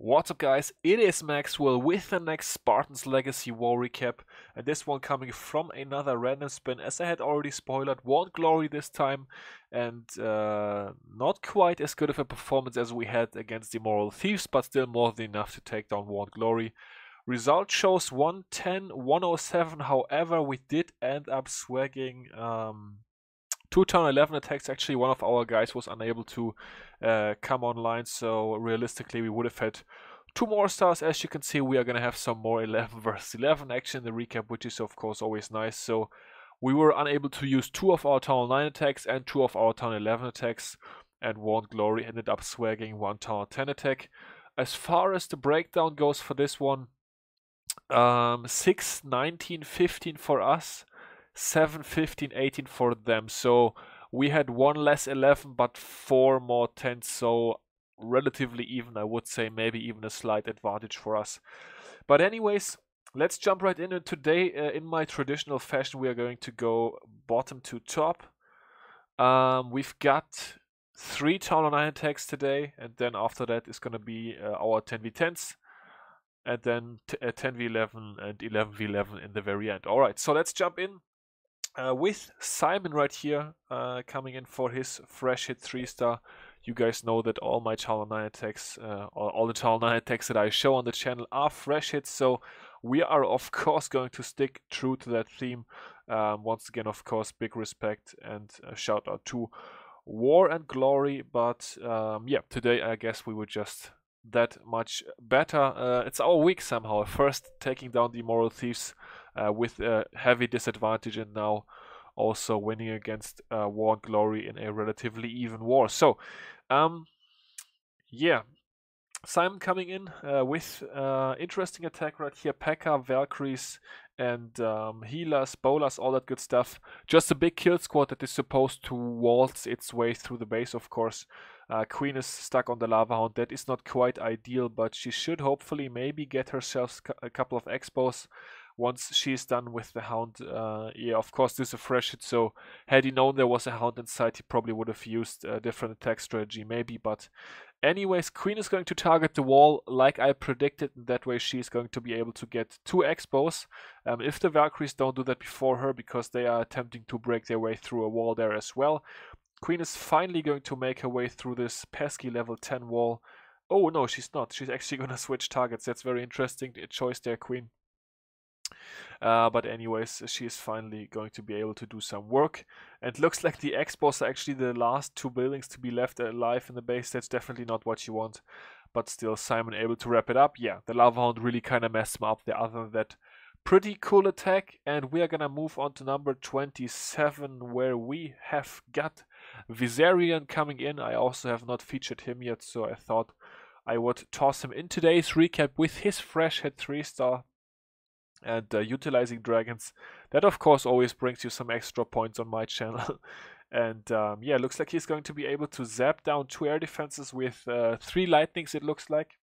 What's up, guys? It is Maxwell with the next Spartans Legacy War recap, and this one coming from another random spin, as I had already spoiled. War&Glory this time, and not quite as good of a performance as we had against the Moral Thieves, but still more than enough to take down War&Glory. Result shows 110, 107. However, we did end up swagging two town 11 attacks. Actually, one of our guys was unable to come online, so realistically we would have had two more stars. As you can see, we are going to have some more 11 versus 11 action in the recap, which is of course always nice. So we were unable to use two of our town 9 attacks and two of our town 11 attacks, and War&Glory ended up swagging one town 10 attack. As far as the breakdown goes for this one, 6, 19, 15 for us, 7, 15, 18 for them. So we had one less 11 but four more 10s, so relatively even, I would say. Maybe even a slight advantage for us. But anyways, let's jump right in. And today, in my traditional fashion, we are going to go bottom to top. We've got 3 town 9 attacks today, and then after that is going to be our 10v10s. And then 10v11 and 11v11 in the very end. Alright, so let's jump in with Simon right here, coming in for his fresh hit 3-star. You guys know that all my Town 9 attacks, or all the Town 9 attacks that I show on the channel are fresh hits, so we are of course going to stick true to that theme. Once again, of course, big respect and a shout out to War&Glory, but yeah, today I guess we were just that much better. It's our week somehow. First taking down the Moral Thieves with a heavy disadvantage, and now also winning against War&Glory in a relatively even war. So, yeah, Simon coming in with interesting attack right here. P.E.K.K.A, Valkyries, and healers, bowlers, all that good stuff. Just a big kill squad that is supposed to waltz its way through the base, of course. Queen is stuck on the Lava Hound. That is not quite ideal, but she should hopefully maybe get herself a couple of expos once she's done with the Hound. Yeah, of course, this is a fresh hit, so had he known there was a Hound inside, he probably would have used a different attack strategy, maybe. But anyways, Queen is going to target the wall like I predicted, and that way she's going to be able to get 2 expos. If the Valkyries don't do that before her, because they are attempting to break their way through a wall there as well. Queen is finally going to make her way through this pesky level 10 wall. Oh no, she's not. She's actually going to switch targets. That's very interesting. A choice there, Queen. But anyways, she is finally going to be able to do some work. And looks like the expos are actually the last 2 buildings to be left alive in the base. That's definitely not what you want. But still, Simon able to wrap it up. Yeah, the Lava Hound really kind of messed him up there. Other than that, pretty cool attack. And we are going to move on to number 27, where we have got Viserion coming in. I also have not featured him yet, so I thought I would toss him in today's recap with his fresh hit 3-star. And utilizing dragons, that of course always brings you some extra points on my channel. And yeah, looks like he's going to be able to zap down 2 air defenses with 3 lightnings, it looks like.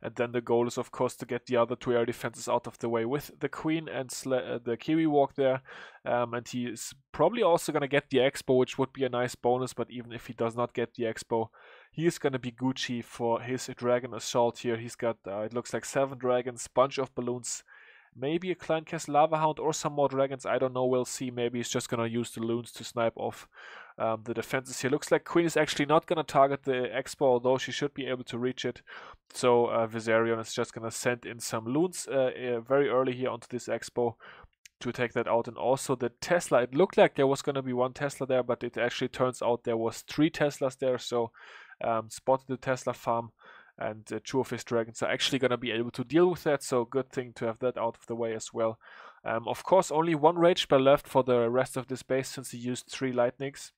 And then the goal is of course to get the other 2 air defenses out of the way with the Queen and the Kiwi Walk there. And he is probably also going to get the Expo, which would be a nice bonus, but even if he does not get the Expo, he is going to be Gucci for his Dragon Assault here. He's got, it looks like 7 dragons, bunch of balloons, maybe a Clan Cast Lava Hound or some more dragons. I don't know, we'll see. Maybe he's just going to use the loons to snipe off the defenses here. Looks like Queen is actually not going to target the Expo, although she should be able to reach it. So Viserion is just going to send in some loons very early here onto this Expo to take that out. And also the Tesla, it looked like there was going to be 1 Tesla there, but it actually turns out there was 3 Teslas there. So spotted the Tesla farm, and 2 of his dragons are actually going to be able to deal with that, so good thing to have that out of the way as well. Of course, only 1 rage spell left for the rest of this base since he used 3 lightnings.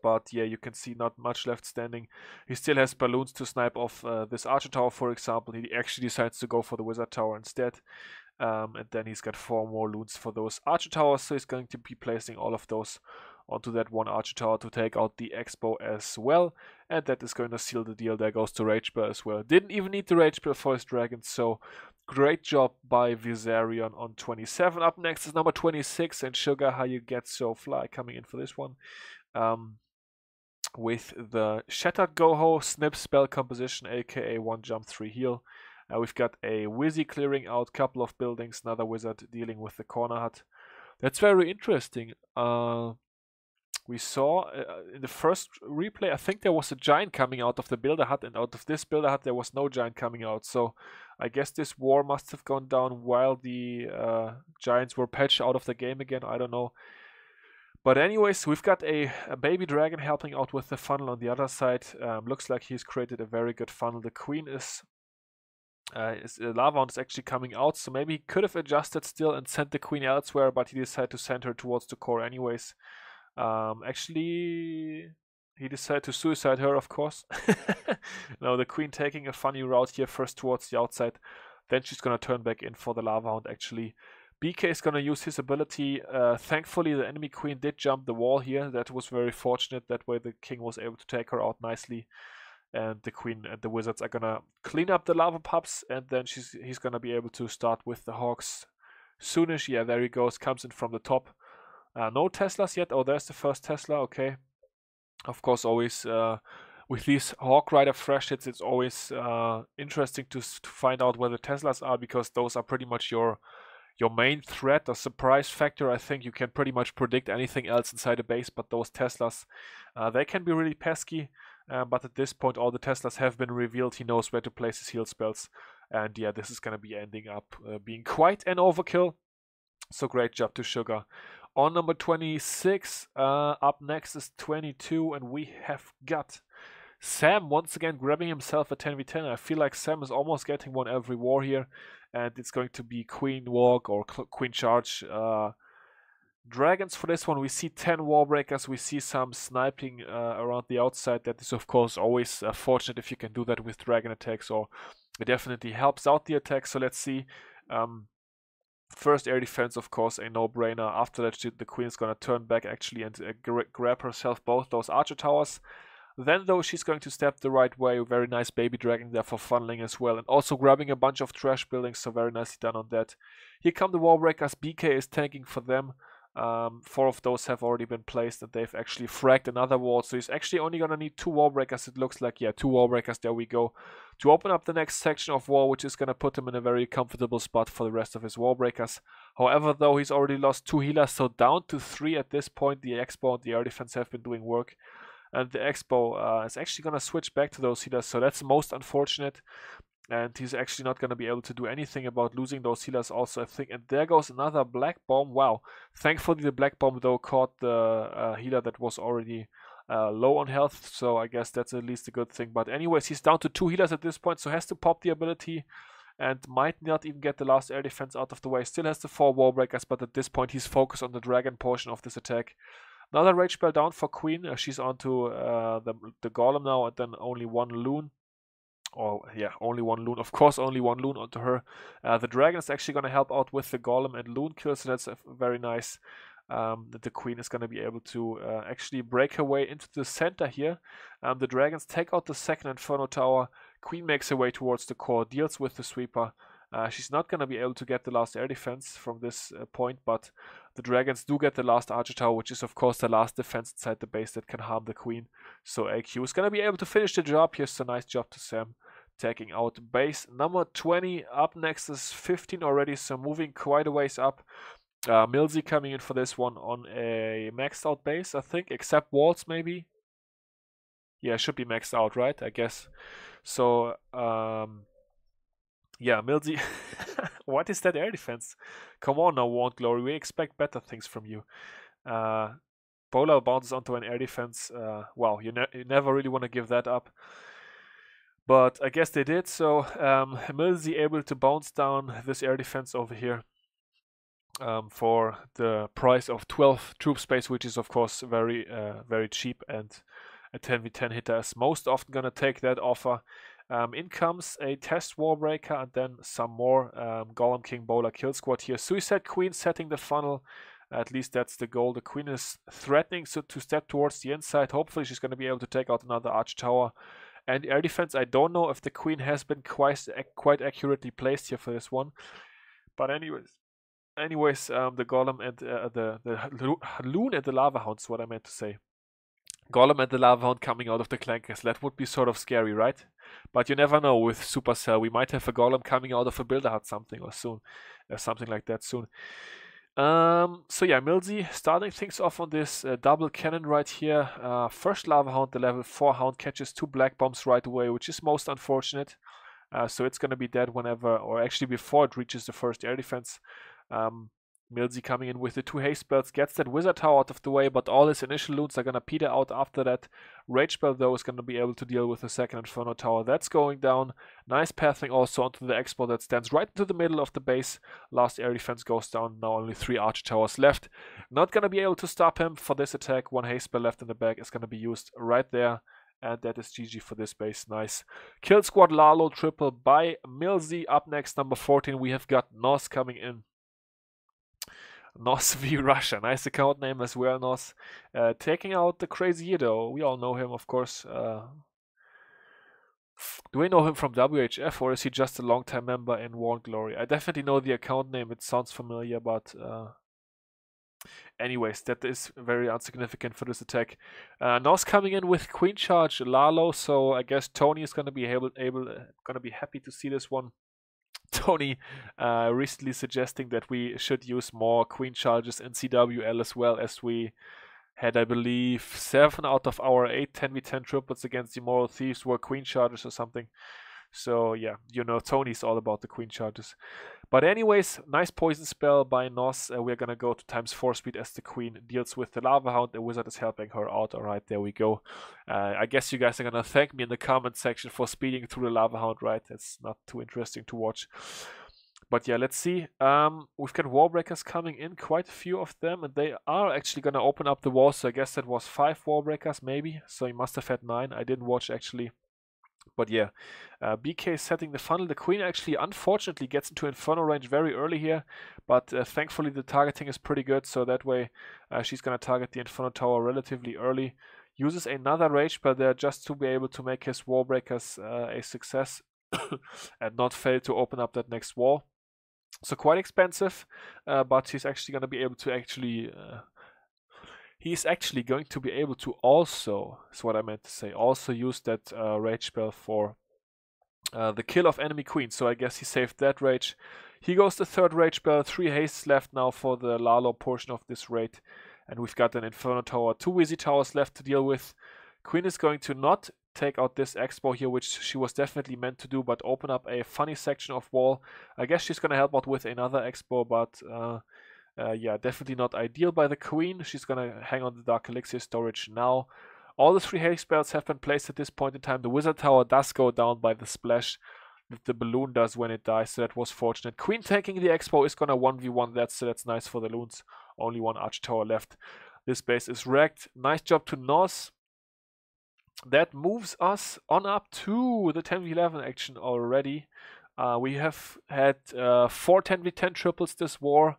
But yeah, you can see not much left standing. He still has balloons to snipe off this archer tower, for example. He actually decides to go for the wizard tower instead. And then he's got 4 more loons for those archer towers, so he's going to be placing all of those onto that 1 archer tower to take out the Expo as well. And that is going to seal the deal. There goes the rage spell as well. Didn't even need the rage spell for his dragons, so great job by Viserion on 27. Up next is number 26, and Sugar, how you get so fly, coming in for this one. with the Shattered Goho, Snip spell composition, aka 1 jump 3 heal. We've got a Wizzy clearing out couple of buildings, another wizard dealing with the corner hut. That's very interesting. We saw in the first replay, I think there was a giant coming out of the builder hut, and out of this builder hut there was no giant coming out. So I guess this war must have gone down while the giants were patched out of the game again. I don't know. But anyways, we've got a baby dragon helping out with the funnel on the other side. Looks like he's created a very good funnel. The queen is lava is actually coming out, so maybe he could have adjusted still and sent the queen elsewhere, but he decided to send her towards the core anyways. Actually, he decided to suicide her, of course. Now the queen taking a funny route here, first towards the outside, then she's gonna turn back in for the lava hound actually. BK is gonna use his ability. Thankfully, the enemy queen did jump the wall here. That was very fortunate. That way the king was able to take her out nicely. And the queen and the wizards are gonna clean up the lava pups, and then he's gonna be able to start with the hawks soonish. Yeah, there he goes, comes in from the top. No Teslas yet. Oh, there's the first Tesla. Okay. Of course, always with these Hawk Rider fresh hits, it's always interesting to find out where the Teslas are, because those are pretty much your main threat, the surprise factor. I think you can pretty much predict anything else inside a base, but those Teslas, they can be really pesky. But at this point, all the Teslas have been revealed. He knows where to place his heal spells. And yeah, this is going to be ending up being quite an overkill. So great job to Sugar. On number 26, up next is 22, and we have got Sam once again grabbing himself a 10v10. I feel like Sam is almost getting one every war here, and it's going to be Queen Walk or Queen Charge dragons for this one. We see 10 wall breakers, we see some sniping around the outside. That is of course always fortunate if you can do that with dragon attacks, or it definitely helps out the attack. So let's see. First air defense, of course, a no-brainer. After that, the queen is going to turn back actually and grab herself both those archer towers. Then, though, she's going to step the right way. Very nice baby dragon there for funneling as well. And also grabbing a bunch of trash buildings, so very nicely done on that. Here come the wall breakers. BK is tanking for them. 4 of those have already been placed, and they've actually fragged another wall. So he's actually only going to need 2 wall breakers, it looks like. Yeah, 2 wall breakers, there we go. To open up the next section of wall, which is going to put him in a very comfortable spot for the rest of his wall breakers. However, though, he's already lost 2 healers, so down to 3 at this point. The Expo and the air defense have been doing work. And the Expo is actually going to switch back to those healers, so that's most unfortunate. And he's actually not going to be able to do anything about losing those healers also, I think. And there goes another Black Bomb. Wow. Thankfully, the Black Bomb, though, caught the healer that was already low on health. So I guess that's at least a good thing. But anyways, he's down to 2 healers at this point, so has to pop the ability. And might not even get the last air defense out of the way. Still has the 4 wall breakers, but at this point, he's focused on the dragon portion of this attack. Another Rage Spell down for Queen. She's onto the Golem now, and then only 1 Loon. Oh, yeah, only 1 Loon. Of course, only 1 Loon onto her. The Dragon is actually going to help out with the Golem and Loon kills, so that's very nice. The Queen is going to be able to actually break her way into the center here. The Dragons take out the second Inferno Tower. Queen makes her way towards the core, deals with the Sweeper. She's not going to be able to get the last air defense from this point, but the Dragons do get the last Archer Tower, which is of course the last defense inside the base that can harm the Queen. So AQ is going to be able to finish the job here, so nice job to Sam taking out base number 20. Up next is 15 already, so moving quite a ways up. Milzy coming in for this one on a maxed out base, I think, except walls maybe. Yeah, should be maxed out, right? I guess. So, yeah, Milzy. What is that air defense? Come on now, War&Glory. We expect better things from you. Polar bounces onto an air defense. Wow, you never really want to give that up. But I guess they did. So, Milzy able to bounce down this air defense over here. For the price of 12 troop space, which is of course very cheap, and a 10v10 hitter is most often gonna take that offer. In comes a test warbreaker and then some more Golem King Bowler kill squad here. Suicide Queen setting the funnel. At least that's the goal. The Queen is threatening to step towards the inside. Hopefully she's going to be able to take out another Arch Tower. And air defense, I don't know if the Queen has been quite accurately placed here for this one. But anyways, the Golem and the Loon and the Lava Hounds, what I meant to say. Golem and the Lava Hound coming out of the Clankers. That would be sort of scary, right? But you never know with Supercell. We might have a Golem coming out of a Builder Hut something or soon. Something like that soon. So yeah, Milzy starting things off on this double cannon right here. First Lava Hound, the level 4 Hound catches 2 Black Bombs right away, which is most unfortunate. So it's going to be dead whenever, or actually before it reaches the first air defense. Milzy coming in with the 2 haste spells, gets that wizard tower out of the way, but all his initial loons are gonna peter out after that. Rage spell though is gonna be able to deal with the second inferno tower. That's going down. Nice pathing also onto the expo that stands right into the middle of the base. Last air defense goes down. Now only 3 archer towers left. Not gonna be able to stop him for this attack. 1 haste spell left in the bag is gonna be used right there. And that is GG for this base. Nice. Kill squad Lalo triple by Milzy. Up next, number 14, we have got Nos coming in. Nos v Russia, nice account name as well, Nos. Taking out the crazy Yido, we all know him, of course. Do we know him from WHF, or is he just a long-time member in War&Glory? I definitely know the account name, it sounds familiar, but anyways, that is very insignificant for this attack. Nos coming in with Queen Charge Lalo, so I guess Tony is gonna be gonna be happy to see this one. Tony recently suggesting that we should use more Queen Charges in CWL as well, as we had, I believe, 7 out of our 8 10v10 triplets against the Immoral Thieves were Queen Charges or something. So yeah, you know, Tony's all about the Queen Charges. But anyways, nice poison spell by Nos. We're gonna go to ×4 speed as the Queen deals with the Lava Hound. The Wizard is helping her out. Alright, there we go. I guess you guys are gonna thank me in the comment section for speeding through the Lava Hound, right? It's not too interesting to watch. But yeah, let's see. We've got Warbreakers coming in, quite a few of them, and they are actually gonna open up the wall. So I guess that was 5 Warbreakers maybe. So he must have had 9. I didn't watch actually. But yeah, BK is setting the funnel. The Queen actually, unfortunately, gets into Inferno range very early here, but thankfully the targeting is pretty good, so that way she's going to target the Inferno Tower relatively early. Uses another Rage spell there just to be able to make his Warbreakers a success and not fail to open up that next wall. So quite expensive, but he's actually going to be able to he's actually going to be able to also, is what I meant to say, also use that rage spell for the kill of enemy queen. So I guess he saved that rage. He goes the 3rd rage spell, 3 hastes left now for the Lalo portion of this raid. And we've got an Inferno Tower, 2 Wizzy Towers left to deal with. Queen is going to not take out this expo here, which she was definitely meant to do, but open up a funny section of wall. I guess she's going to help out with another expo, but yeah, definitely not ideal by the Queen. She's gonna hang on the Dark Elixir storage now. All the 3 haste spells have been placed at this point in time. The Wizard Tower does go down by the splash that the balloon does when it dies, so that was fortunate. Queen tanking the expo is gonna 1v1 that, so that's nice for the loons. Only 1 Arch Tower left. This base is wrecked. Nice job to Nos. That moves us on up to the 10v11 action already. We have had 4 10v10 triples this war.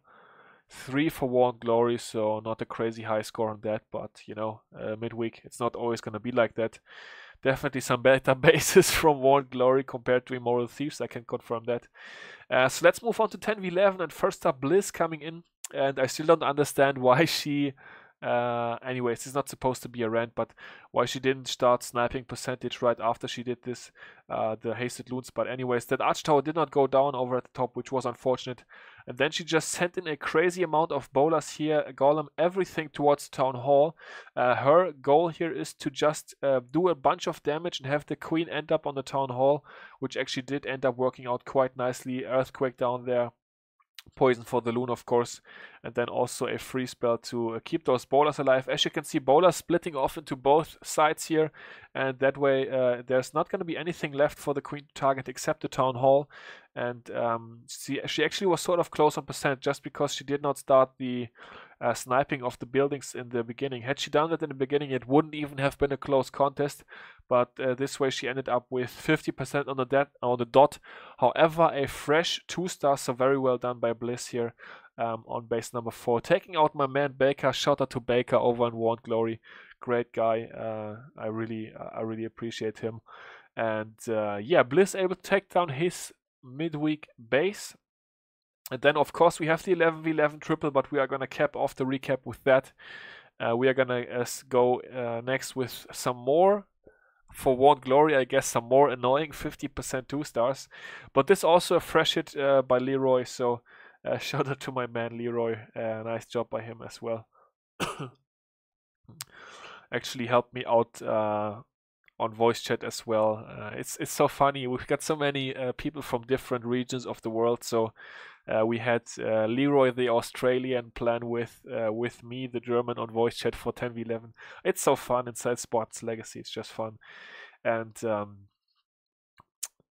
3 for War&Glory, so not a crazy high score on that, but you know, midweek, it's not always going to be like that. Definitely some better bases from War&Glory compared to Immoral Thieves, I can confirm that. So let's move on to 10v11, and first up Bliss coming in, and I still don't understand why she anyways, it's not supposed to be a rant, but why she didn't start sniping percentage right after she did this, the hasted loons. But anyways, that Arch Tower did not go down over at the top, which was unfortunate. And then she just sent in a crazy amount of bolas here, Golem, everything towards Town Hall. Her goal here is to just do a bunch of damage and have the Queen end up on the Town Hall, which actually did end up working out quite nicely. Earthquake down there. Poison for the loon, of course, and then also a free spell to keep those bowlers alive. As you can see, bowlers splitting off into both sides here, and that way there's not going to be anything left for the Queen to target except the Town Hall. And she actually was sort of close on percent just because she did not start the sniping of the buildings in the beginning. Had she done that in the beginning, it wouldn't even have been a close contest, but this way she ended up with 50% on the dot. However, a fresh 2-star, so very well done by Bliss here on base number 4. Taking out my man Baker. Shout out to Baker over in War&Glory. Great guy. I really appreciate him. And yeah, Bliss able to take down his midweek base. And then, of course, we have the 11v11 triple, but we are going to cap off the recap with that. We are gonna go next with some more. For War&Glory, I guess some more annoying 50% 2-stars. But this also a fresh hit by Leroy, so shout out to my man Leroy. Nice job by him as well. Actually helped me out on voice chat as well. It's so funny. We've got so many people from different regions of the world. So we had Leroy, the Australian, plan with me, the German, on voice chat for 10v11. It's so fun inside Spartans Legacy. It's just fun. And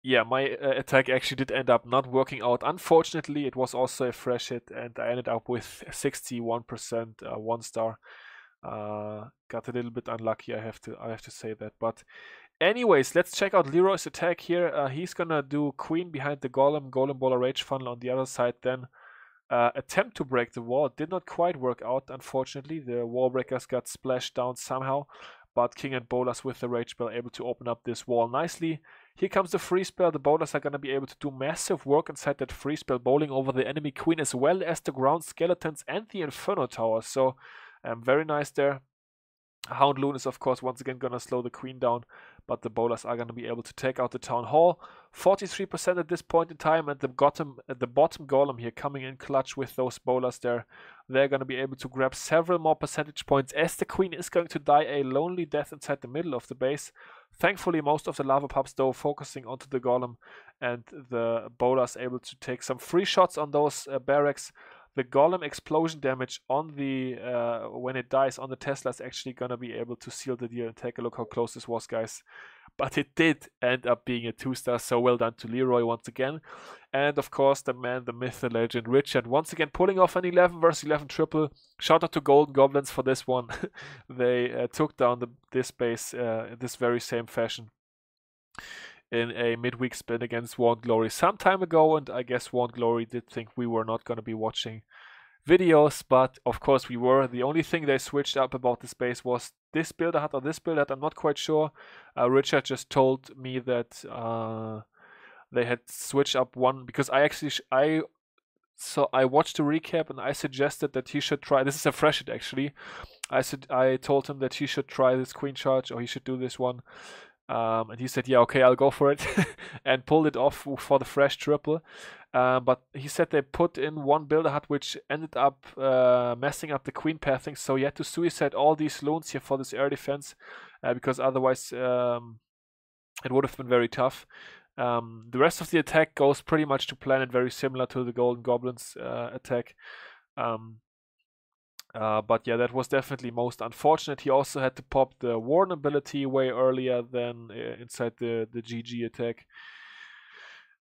yeah, my attack actually did end up not working out. Unfortunately, it was also a fresh hit, and I ended up with 61% 1-star. Got a little bit unlucky, I have to say that. But anyways, let's check out Leroy's attack here. He's gonna do Queen behind the Golem Baller Rage Funnel on the other side, then attempt to break the wall. Did not quite work out, unfortunately. The wall breakers got splashed down somehow, but King and Bowlers with the Rage Spell able to open up this wall nicely. Here comes the free spell. The Bowlers are gonna be able to do massive work inside that free spell, bowling over the enemy Queen as well as the ground skeletons and the Inferno Tower. So very nice there. Hound Loon is of course once again gonna slow the Queen down, but the Bowlers are gonna be able to take out the Town Hall. 43% at this point in time, and the bottom Golem here coming in clutch with those Bowlers there. They're gonna be able to grab several more percentage points as the Queen is going to die a lonely death inside the middle of the base. Thankfully, most of the Lava Pups though focusing onto the Golem, and the Bowlers able to take some free shots on those barracks. The Golem explosion damage on the when it dies on the Tesla is actually gonna be able to seal the deal. And take a look how close this was, guys. But it did end up being a 2-star, so well done to Leroy once again. And of course, the man, the myth, the legend, Richard, once again pulling off an 11 vs 11 triple. Shout out to Golden Goblins for this one. They took down this base in this very same fashion in a midweek spin against War&Glory some time ago, and I guess War&Glory did think we were not going to be watching videos, but of course we were. The only thing they switched up about the space was this builder hut or this builder hut. I'm not quite sure. Richard just told me that they had switched up one, because I watched the recap and I suggested that he should try. This is a fresh hit actually. I told him that he should try this Queen charge, or he should do this one. And he said, yeah, okay, I'll go for it, and pulled it off for the fresh triple. But he said they put in one builder hut, which ended up messing up the Queen pathing, so he had to suicide all these loons here for this air defense, because otherwise it would have been very tough. The rest of the attack goes pretty much to plan and very similar to the Golden Goblins attack. But yeah, that was definitely most unfortunate. He also had to pop the Warden ability way earlier than inside the GG attack.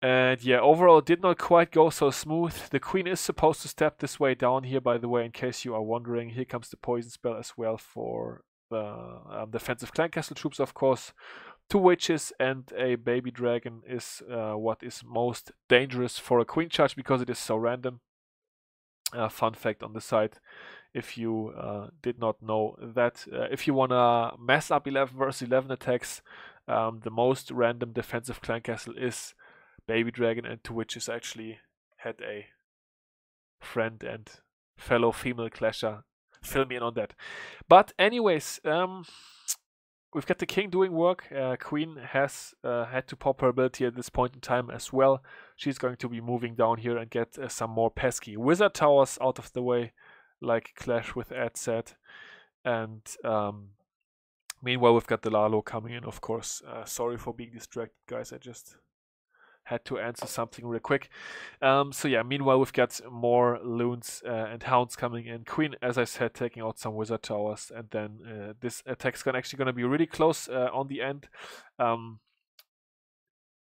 And yeah, overall it did not quite go so smooth. The Queen is supposed to step this way down here, by the way, in case you are wondering. Here comes the poison spell as well for the defensive clan castle troops, of course. 2 witches and a baby dragon is what is most dangerous for a Queen charge, because it is so random. Fun fact on the side, if you did not know that. If you want to mess up 11 vs 11 attacks, the most random defensive clan castle is baby dragon, and 2 witches actually had a friend and fellow female clasher fill me in on that. But anyways, we've got the king doing work. Queen has had to pop her ability at this point in time as well. She's going to be moving down here and get some more pesky wizard towers out of the way, like Clash with Ed said. And meanwhile, we've got the Lalo coming in, of course. Sorry for being distracted, guys. I just had to answer something real quick. So yeah, meanwhile, we've got more loons and hounds coming in. Queen, as I said, taking out some wizard towers, and then this attack's actually going to be really close on the end.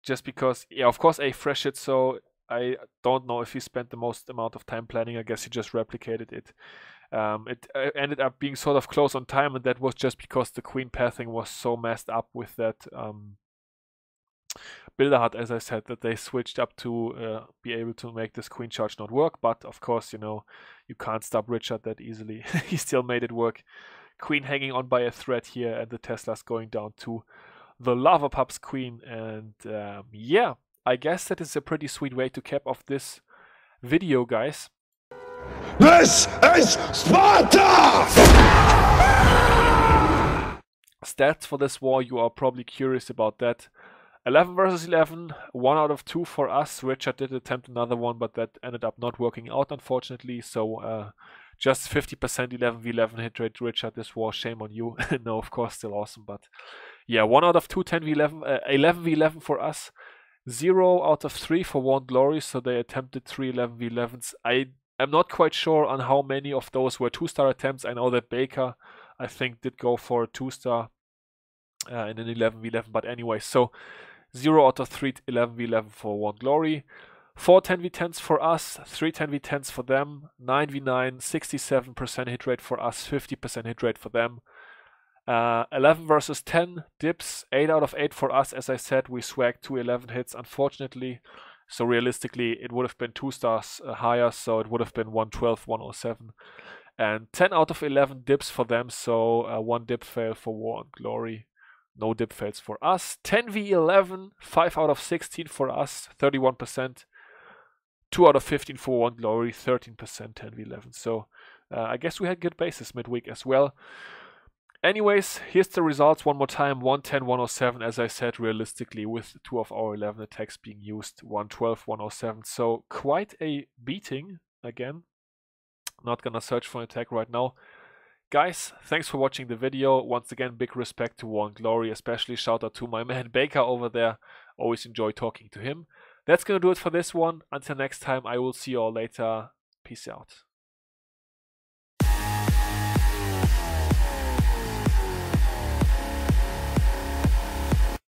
Just because, yeah, of course, a fresh hit, so I don't know if he spent the most amount of time planning. I guess he just replicated it. It ended up being sort of close on time, and that was just because the Queen pathing was so messed up with that builder hut, as I said, that they switched up to be able to make this Queen charge not work. But of course, you know, you can't stop Richard that easily. He still made it work. Queen hanging on by a thread here, and the Tesla's going down to the Lava Pups Queen. And yeah, I guess that is a pretty sweet way to cap off this video, guys. This is Sparta! stats for this war, you are probably curious about that. 11 versus 11, 1 out of 2 for us. Richard did attempt another one, but that ended up not working out, unfortunately. So just 50% 11v11 hit rate, Richard. This war, shame on you. No, of course, still awesome. But yeah, 1 out of 2, 10v11, 11v11 for us. 0 out of 3 for War&Glory, so they attempted 3 11v11s. I am not quite sure on how many of those were 2-star attempts. I know that Baker, I think, did go for a 2-star in an 11v11, but anyway, so 0 out of 3 11v11 for War&Glory. 4 10v10s for us, 3 10v10s for them, 9v9, 67% hit rate for us, 50% hit rate for them. 11 versus 10 dips, 8 out of 8 for us. As I said, we swagged 2 11 hits, unfortunately. So realistically, it would have been 2 stars higher, so it would have been 112, 107. And 10 out of 11 dips for them, so 1 dip fail for War&Glory. No dip fails for us. 10v11, 5 out of 16 for us, 31%. 2 out of 15 for War&Glory, 13% 10v11. So I guess we had good bases midweek as well. Anyways, here's the results one more time. 110, 107, as I said, realistically, with 2 of our 11 attacks being used. 112, 107. So quite a beating again. Not gonna search for an attack right now. Guys, thanks for watching the video. Once again, big respect to War&Glory, especially shout out to my man Baker over there. Always enjoy talking to him. That's gonna do it for this one. Until next time, I will see you all later. Peace out.